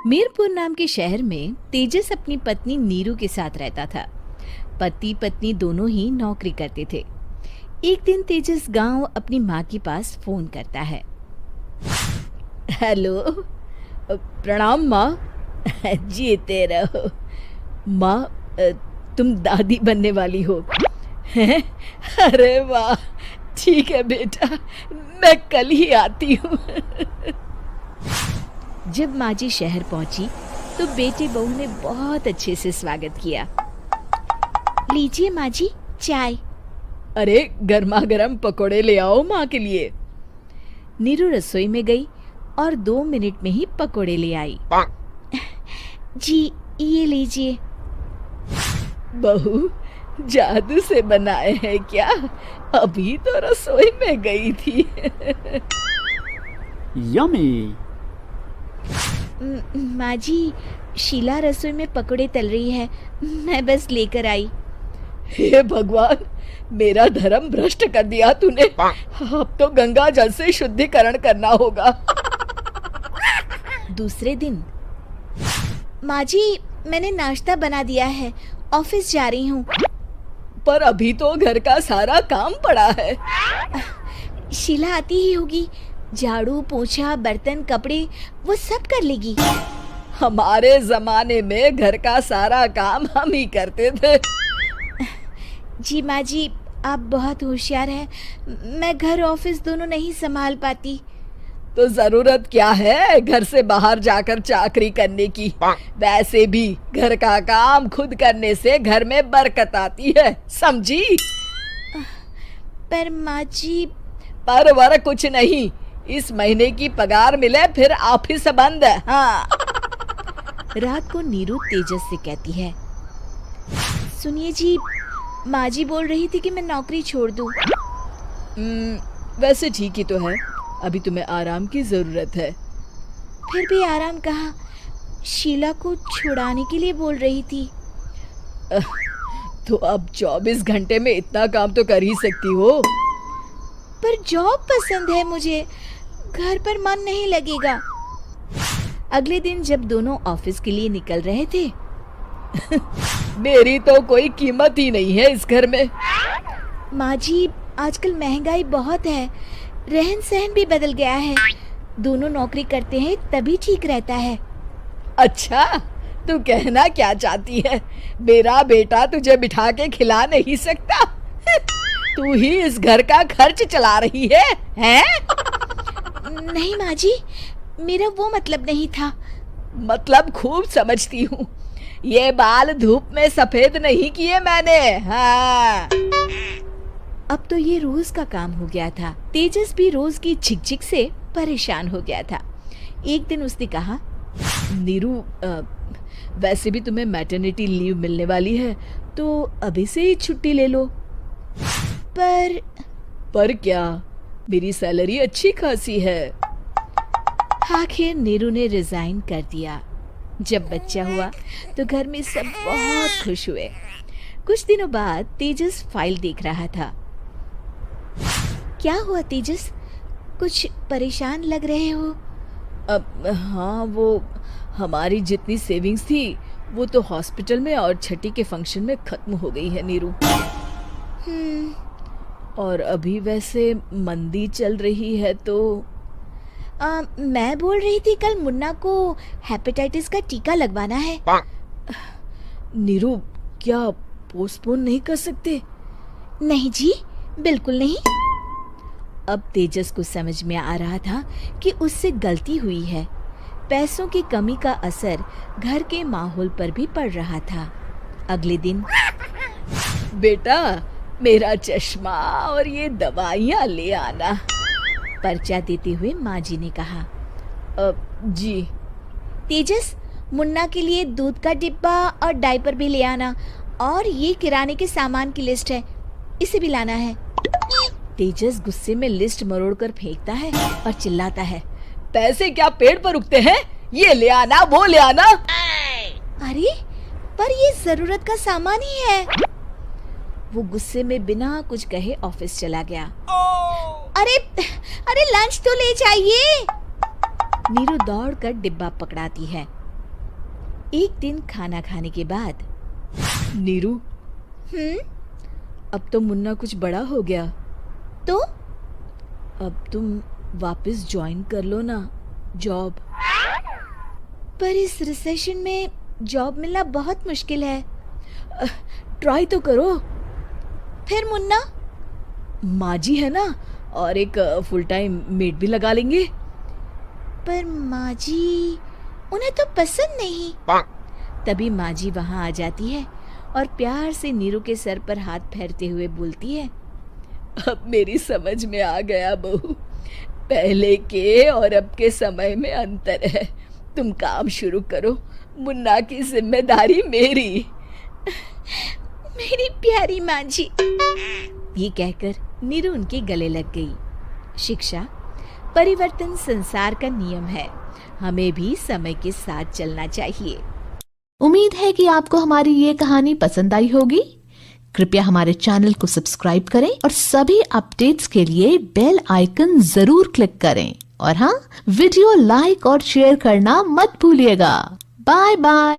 मीरपुर नाम के शहर में तेजस अपनी पत्नी नीरू के साथ रहता था। पति पत्नी दोनों ही नौकरी करते थे। एक दिन तेजस गांव अपनी माँ के पास फोन करता है। हेलो, प्रणाम माँ। जीते रहो माँ, तुम दादी बनने वाली हो हैं? अरे वाह, ठीक है बेटा, मैं कल ही आती हूँ। जब माँ जी शहर पहुंची तो बेटे बहू ने बहुत अच्छे से स्वागत किया। लीजिए माँ जी, चाय। अरे गर्मा गर्म पकोड़े ले आओ माँ के लिए। नीरू रसोई में गई और 2 मिनट में ही पकोड़े ले आई। जी ये लीजिए। बहू, जादू से बनाए हैं क्या? अभी तो रसोई में गई थी। यम्मी। माँ जी, शीला रसोई में पकोड़े तल रही है, मैं बस लेकर आई। हे भगवान, मेरा धर्म भ्रष्ट कर दिया तूने। अब तो गंगा जल से शुद्धिकरण करना होगा। दूसरे दिन, माँ जी मैंने नाश्ता बना दिया है, ऑफिस जा रही हूँ। पर अभी तो घर का सारा काम पड़ा है। शीला आती ही होगी, झाड़ू पोछा बर्तन कपड़े वो सब कर लेगी। हमारे जमाने में घर का सारा काम हम ही करते थे। जी माँ जी, आप बहुत होशियार हैं, मैं घर ऑफिस दोनों नहीं संभाल पाती। तो जरूरत क्या है घर से बाहर जाकर चाकरी करने की? वैसे भी घर का काम खुद करने से घर में बरकत आती है, समझी? पर माँ जी। पर वर कुछ नहीं, इस महीने की पगार मिले फिर ऑफिस बंद। हाँ। रात को नीरू तेजस से कहती है, सुनिए जी, माँ जी बोल रही थी कि मैं नौकरी छोड़ दूं। वैसे ठीक ही तो है, अभी तुम्हें आराम की जरूरत है। फिर भी आराम कहाँ, शीला को छुड़ाने के लिए बोल रही थी। तो अब 24 घंटे में इतना काम तो कर ही सकती हो। पर जॉब पसंद है मुझे, घर पर मन नहीं लगेगा। अगले दिन जब दोनों ऑफिस के लिए निकल रहे थे, मेरी तो कोई कीमत ही नहीं है इस घर में। माँ जी, आजकल महंगाई बहुत है, रहन सहन भी बदल गया है, दोनों नौकरी करते हैं तभी ठीक रहता है। अच्छा, तू कहना क्या चाहती है? मेरा बेटा तुझे बिठा के खिला नहीं सकता? तू ही इस घर का खर्च चला रही है, हैं? नहीं माँ जी, मेरा वो मतलब नहीं था। मतलब खूब समझती हूँ, ये बाल धूप में सफेद नहीं किए मैंने। हाँ। अब तो ये रोज का काम हो गया था। तेजस भी रोज की झिकझिक से परेशान हो गया था। एक दिन उसने कहा, नीरू, वैसे भी तुम्हें मैटरनिटी लीव मिलने वाली है, तो अभी से ही छुट्टी ले लो। पर क्या, मेरी सैलरी अच्छी खासी है। आखिर नीरू ने रिजाइन कर दिया। जब बच्चा हुआ तो घर में सब बहुत खुश हुए। कुछ दिनों बाद तेजस फाइल देख रहा था। क्या हुआ तेजस, कुछ परेशान लग रहे हो? हाँ, वो हमारी जितनी सेविंग्स थी वो तो हॉस्पिटल में और छठी के फंक्शन में खत्म हो गई है नीरू। और अभी वैसे मंदी चल रही है तो मैं बोल रही थी कल मुन्ना को हेपेटाइटिस का टीका लगवाना है। नीरू, क्या पोस्टपोन नहीं कर सकते? नहीं जी, बिल्कुल नहीं। अब तेजस को समझ में आ रहा था कि उससे गलती हुई है। पैसों की कमी का असर घर के माहौल पर भी पड़ रहा था। अगले दिन, बेटा मेरा चश्मा और ये दवाइयाँ ले आना, पर्चा देते हुए माँ जी ने कहा। जी। तेजस, मुन्ना के लिए दूध का डिब्बा और डायपर भी ले आना, और ये किराने के सामान की लिस्ट है, इसे भी लाना है। तेजस गुस्से में लिस्ट मरोड़कर फेंकता है और चिल्लाता है, पैसे क्या पेड़ पर उगते हैं? ये ले आना, वो ले आना। अरे पर ये जरूरत का सामान ही है। वो गुस्से में बिना कुछ कहे ऑफिस चला गया। अरे लंच तो ले जाइए। नीरू दौड़कर डिब्बा पकड़ाती है। एक दिन खाना खाने के बाद, नीरू, अब तो मुन्ना कुछ बड़ा हो गया, तो अब तुम वापस ज्वाइन कर लो ना जॉब। पर इस रिसेशन में जॉब मिलना बहुत मुश्किल है। ट्राई तो करो। फिर मुन्ना? माँ जी है ना, और एक फुल टाइम मेड भी लगा लेंगे। पर माँ जी, उन्हें तो पसंद नहीं। तभी माँ जी वहाँ आ जाती है और प्यार से नीरू के सर पर हाथ फेरते हुए बोलती है, अब मेरी समझ में आ गया बहू, पहले के और अब के समय में अंतर है। तुम काम शुरू करो, मुन्ना की जिम्मेदारी मेरी। मेरी प्यारी माँ जी। ये कहकर नीरू उनके गले लग गई। शिक्षा, परिवर्तन संसार का नियम है, हमें भी समय के साथ चलना चाहिए। उम्मीद है कि आपको हमारी ये कहानी पसंद आई होगी। कृपया हमारे चैनल को सब्सक्राइब करें और सभी अपडेट्स के लिए बेल आइकन जरूर क्लिक करें। और हाँ, वीडियो लाइक और शेयर करना मत भूलिएगा। Bye bye.